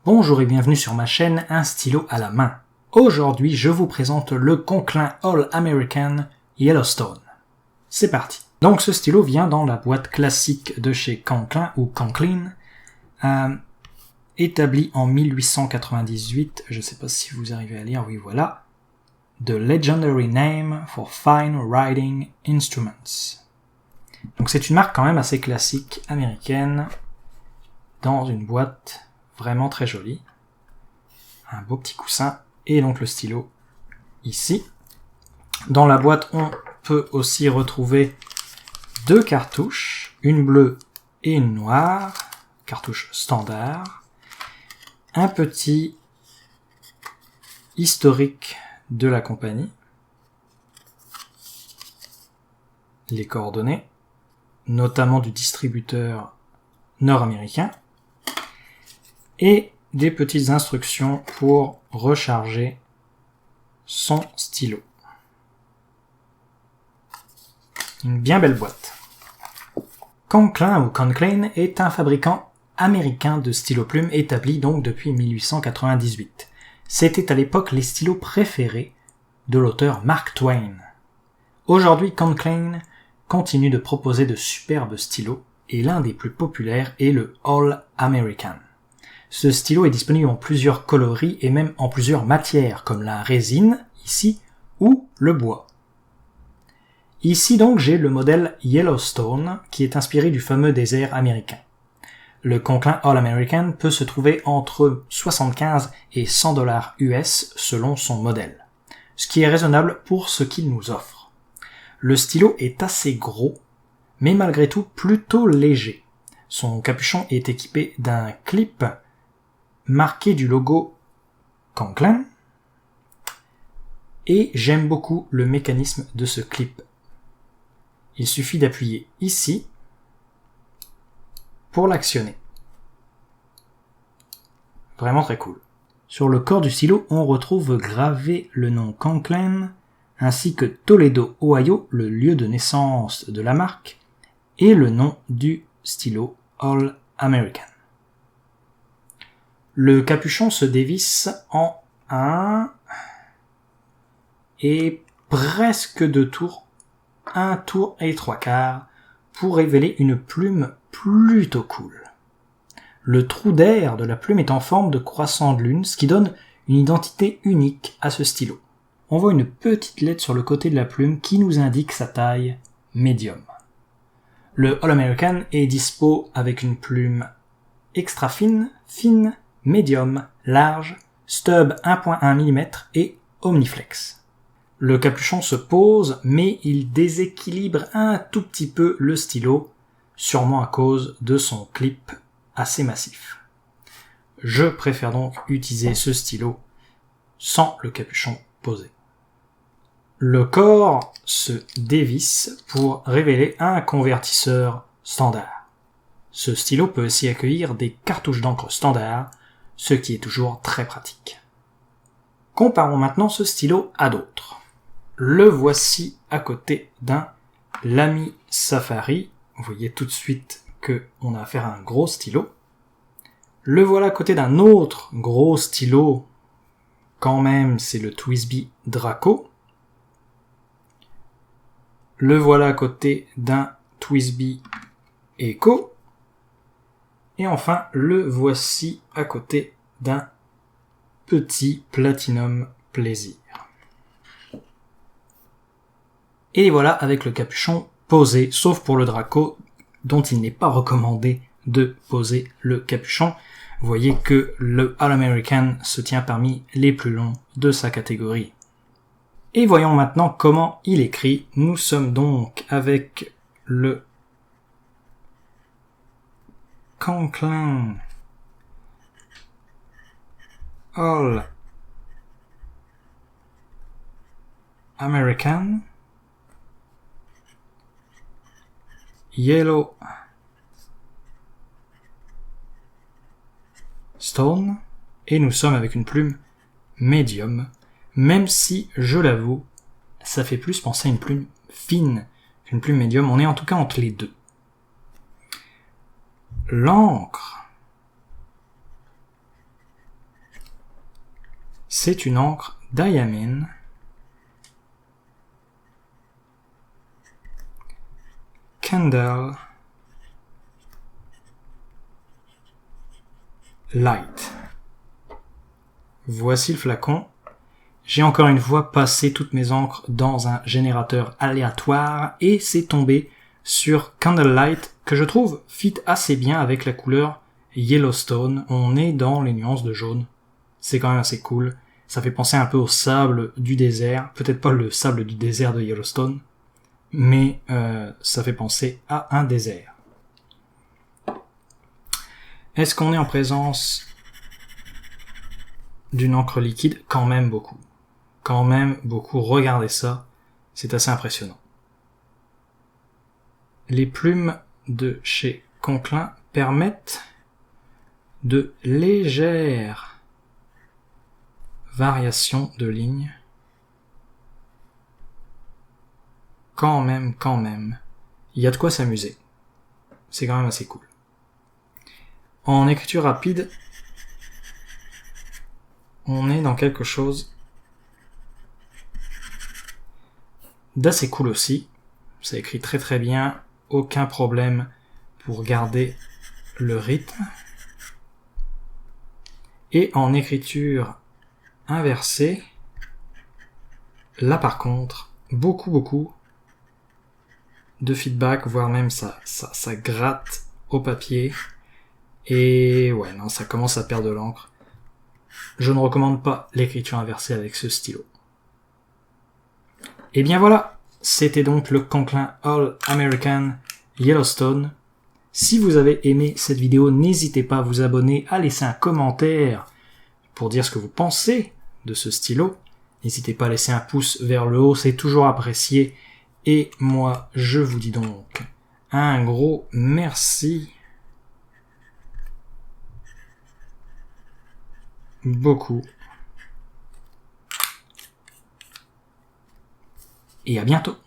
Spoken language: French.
Bonjour et bienvenue sur ma chaîne Un stylo à la main. Aujourd'hui, je vous présente le Conklin All-American Yellowstone. C'est parti. Donc ce stylo vient dans la boîte classique de chez Conklin ou Conklin, établi en 1898, je ne sais pas si vous arrivez à lire, oui voilà, The Legendary Name for Fine Writing Instruments. Donc c'est une marque quand même assez classique américaine, dans une boîte vraiment très jolie. Un beau petit coussin, et donc le stylo ici. Dans la boîte, on peut aussi retrouver deux cartouches, une bleue et une noire, cartouche standard, un petit historique de la compagnie, les coordonnées, notamment du distributeur nord-américain, et des petites instructions pour recharger son stylo. Une bien belle boîte. Conklin ou Conklin est un fabricant américain de stylos-plumes établi donc depuis 1898. C'était à l'époque les stylos préférés de l'auteur Mark Twain. Aujourd'hui, Conklin continue de proposer de superbes stylos et l'un des plus populaires est le All-American. Ce stylo est disponible en plusieurs coloris et même en plusieurs matières comme la résine, ici, ou le bois. Ici donc j'ai le modèle Yellowstone qui est inspiré du fameux désert américain. Le Conklin All-American peut se trouver entre 75 et 100 $ US selon son modèle, ce qui est raisonnable pour ce qu'il nous offre. Le stylo est assez gros, mais malgré tout plutôt léger. Son capuchon est équipé d'un clip marqué du logo Conklin, et j'aime beaucoup le mécanisme de ce clip. Il suffit d'appuyer ici pour l'actionner. Vraiment très cool. Sur le corps du stylo, on retrouve gravé le nom Conklin, ainsi que Toledo, Ohio, le lieu de naissance de la marque, et le nom du stylo All-American. Le capuchon se dévisse en 1 et presque 2 tours, 1 tour et 3/4, pour révéler une plume plutôt cool. Le trou d'air de la plume est en forme de croissant de lune, ce qui donne une identité unique à ce stylo. On voit une petite lettre sur le côté de la plume qui nous indique sa taille médium. Le All-American est dispo avec une plume extra fine, médium, large, stub 1.1 mm et omniflex. Le capuchon se pose, mais il déséquilibre un tout petit peu le stylo, sûrement à cause de son clip assez massif. Je préfère donc utiliser ce stylo sans le capuchon posé. Le corps se dévisse pour révéler un convertisseur standard. Ce stylo peut aussi accueillir des cartouches d'encre standard, ce qui est toujours très pratique. Comparons maintenant ce stylo à d'autres. Le voici à côté d'un Lamy Safari. Vous voyez tout de suite qu'on a affaire à un gros stylo. Le voilà à côté d'un autre gros stylo, quand même, c'est le TWSBI Draco. Le voilà à côté d'un TWSBI Echo. Et enfin, le voici à côté d'un petit Platinum Plaisir. Et voilà avec le capuchon posé, sauf pour le Draco, dont il n'est pas recommandé de poser le capuchon. Vous voyez que le All-American se tient parmi les plus longs de sa catégorie. Et voyons maintenant comment il écrit. Nous sommes donc avec le Conklin All-American Yellowstone, et nous sommes avec une plume médium, même si, je l'avoue, ça fait plus penser à une plume fine qu'une plume médium. On est en tout cas entre les deux. L'encre C'est une encre Diamine Candle Light. Voici le flacon. J'ai encore une fois passé toutes mes encres dans un générateur aléatoire et c'est tombé sur Candlelight que je trouve fit assez bien avec la couleur Yellowstone. On est dans les nuances de jaune. C'est quand même assez cool. Ça fait penser un peu au sable du désert. Peut-être pas le sable du désert de Yellowstone, mais ça fait penser à un désert. Est-ce qu'on est en présence d'une encre liquide? Quand même beaucoup. Quand même beaucoup. Regardez ça. C'est assez impressionnant. Les plumes de chez Conklin permettent de légères variations de lignes. Quand même. Il y a de quoi s'amuser. C'est quand même assez cool. En écriture rapide, on est dans quelque chose d'assez cool aussi. Ça écrit très très bien, aucun problème pour garder le rythme. Et en écriture inversée, là par contre, beaucoup de feedback, voire même ça gratte au papier. Et ouais, non, ça commence à perdre de l'encre. Je ne recommande pas l'écriture inversée avec ce stylo. Et bien voilà, c'était donc le Conklin All American Yellowstone. Si vous avez aimé cette vidéo, n'hésitez pas à vous abonner, à laisser un commentaire pour dire ce que vous pensez de ce stylo. N'hésitez pas à laisser un pouce vers le haut, c'est toujours apprécié. Et moi, je vous dis donc un gros merci. Beaucoup. Et à bientôt.